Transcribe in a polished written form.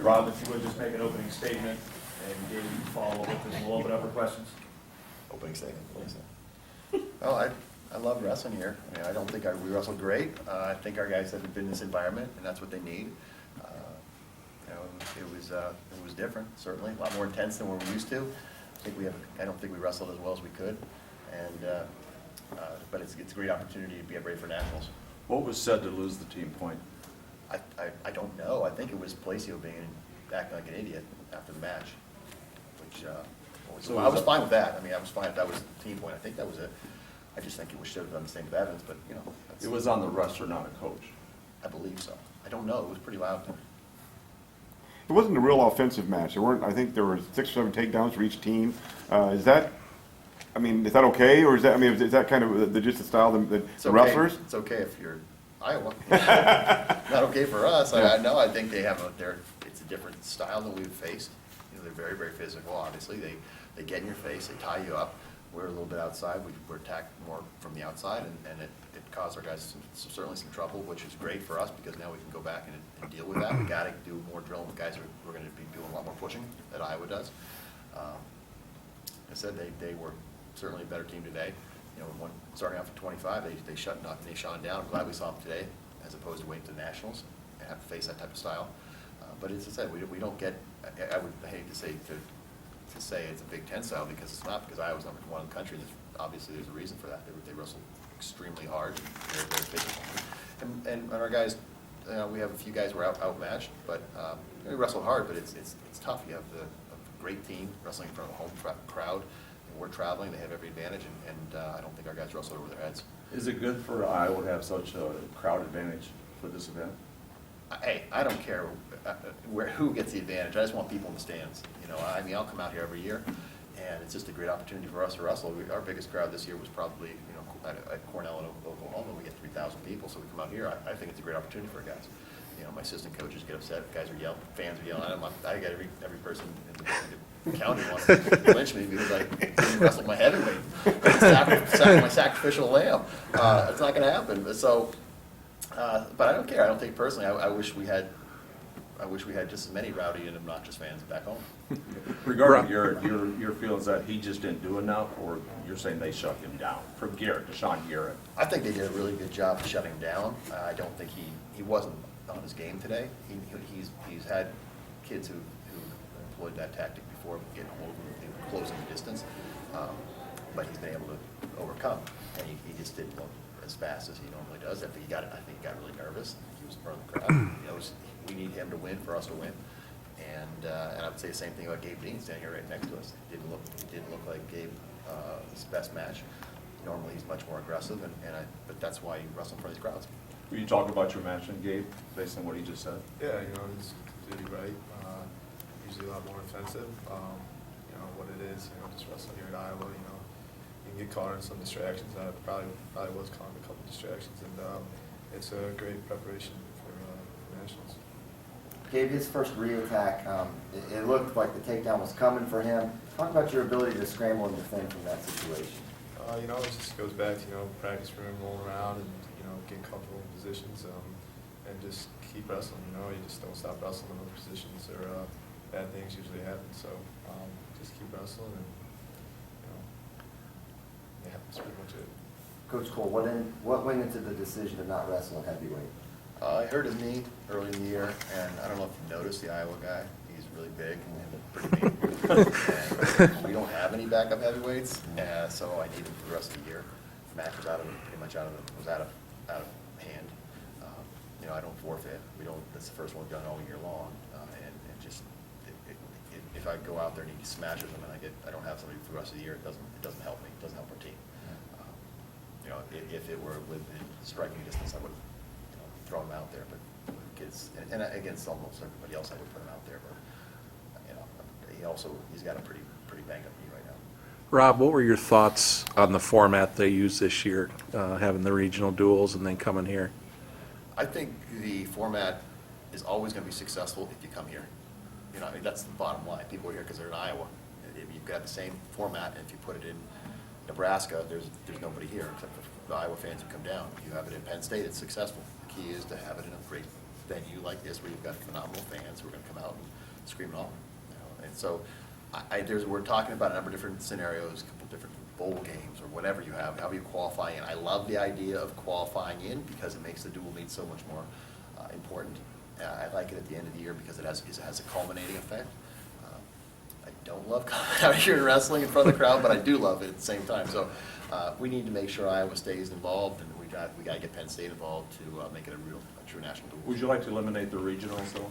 Rob, if you would just make an opening statement, and Gabe, you can follow with this, we'll open up for questions. Opening statement, please. Oh, I love wrestling here. I mean, I don't think we wrestled great. I think our guys have been in this environment, and that's what they need. You know, it was different, certainly, a lot more intense than we're used to. I don't think we wrestled as well as we could, and but it's a great opportunity to be ready for nationals. What was said to lose the team point? I don't know. I think it was Palacio acting like an idiot after the match, which So I was fine with that. I mean, I was fine if that was the team point. I think that was it. I just think it should have done the same with Evans, but you know. It was on the wrestler, not a coach. I believe so. I don't know. It was pretty loud. It wasn't a real offensive match. There weren't. I think there were 6 or 7 takedowns for each team. Is that? I mean, is that okay, or is that? I mean, is that kind of just the style of the Okay. wrestlers? It's okay if you're Iowa. Not okay for us. I know. I think they have it's a different style than we've faced. You know, they're very, very physical. Obviously, they get in your face. They tie you up. We're a little bit outside. We're attacked more from the outside, and it caused our guys certainly some trouble, which is great for us because now we can go back and deal with that. We got to do more drilling with guys. We're going to be doing a lot more pushing that Iowa does. I said they were certainly a better team today. You know, starting off at 25, they shut Nashon down. I'm glad we saw them today, as opposed to waiting to the nationals and have to face that type of style. But as I said, we don't get. I hate to say it's a Big Ten style because it's not. Because Iowa's number 1 in the country. Obviously, there's a reason for that. They wrestle extremely hard and they're very physical. And our guys, we have a few guys who are outmatched, but we wrestle hard. But it's tough. You have a great team wrestling in front of a home crowd. We're traveling, they have every advantage, and I don't think our guys wrestled over their heads. Is it good for Iowa to have such a crowd advantage for this event? Hey, I don't care who gets the advantage. I just want people in the stands. You know, I mean, I'll come out here every year, and it's just a great opportunity for us to wrestle. Our biggest crowd this year was probably, you know, at Cornell in Oklahoma. We get 3,000 people, so we come out here. I think it's a great opportunity for our guys. You know, my assistant coaches get upset. Guys are yelling. Fans are yelling at them. I got every person in the county wants to lynch me because I'm wrestling my heavyweight. My sacrificial lamb. It's not going to happen. So, but I don't care. I don't think personally. I wish we had just as many rowdy and obnoxious fans back home. Regarding your feelings that he just didn't do enough, or you're saying they shut him down? From Deshaun Garrett. I think they did a really good job of shutting him down. I don't think he wasn't on his game today. He's had kids who employed that tactic before, getting hold of him and closing the distance, but he's been able to overcome, and he just didn't look as fast as he normally does. I think he got really nervous. He was in front of the crowd. You know, we need him to win for us to win, and I would say the same thing about Gabe Dean standing here right next to us. He didn't look like Gabe his best match. Normally he's much more aggressive, but that's why he wrestles in front of these crowds. Will you talk about your match and Gabe, based on what he just said? Yeah, you know, he's completely right. Usually a lot more offensive. You know, what it is, you know, just wrestling here at Iowa, you know, you can get caught in some distractions. I probably was caught in a couple distractions, and it's a great preparation for nationals. Gabe, his first re-attack, it looked like the takedown was coming for him. Talk about your ability to scramble and defend from that situation. You know, it just goes back to, you know, practice room, rolling around, and, you know, getting comfortable in positions, and just keep wrestling. You know, you just don't stop wrestling in those positions, or bad things usually happen. So just keep wrestling, and, you know, yeah, that's pretty much it. Coach Koll, what went into the decision to not wrestle at heavyweight? I hurt his knee early in the year, and I don't know if you noticed the Iowa guy. He's really big and pretty mean. And we don't have any backup heavyweights, so I need him for the rest of the year. Matt was out of hand. You know, I don't forfeit. That's the first one we've done all year long, and just if I go out there and he smashes them, and I don't have somebody for the rest of the year, it doesn't help me. It doesn't help our team. You know, if it were within striking distance, I would throw him out there, but kids, and against almost everybody else, I would put him out there. But you know, he's got a pretty banged up knee right now. Rob, what were your thoughts on the format they use this year, having the regional duels and then coming here? I think the format is always going to be successful if you come here. You know, I mean, that's the bottom line. People are here because they're in Iowa. If you've got the same format, and if you put it in Nebraska, there's nobody here except for the Iowa fans who come down. If you have it in Penn State, it's successful. The key is to have it in a great venue like this where you've got phenomenal fans who are gonna come out and scream it all. You know? And so, we're talking about a number of different scenarios, a couple different bowl games or whatever you have, how you qualify in. I love the idea of qualifying in because it makes the dual meet so much more important. I like it at the end of the year because it has a culminating effect. I don't love coming out here and wrestling in front of the crowd, but I do love it at the same time. So we need to make sure Iowa stays involved, and we got to get Penn State involved to make it a true national duel. Would you like to eliminate the regionals though?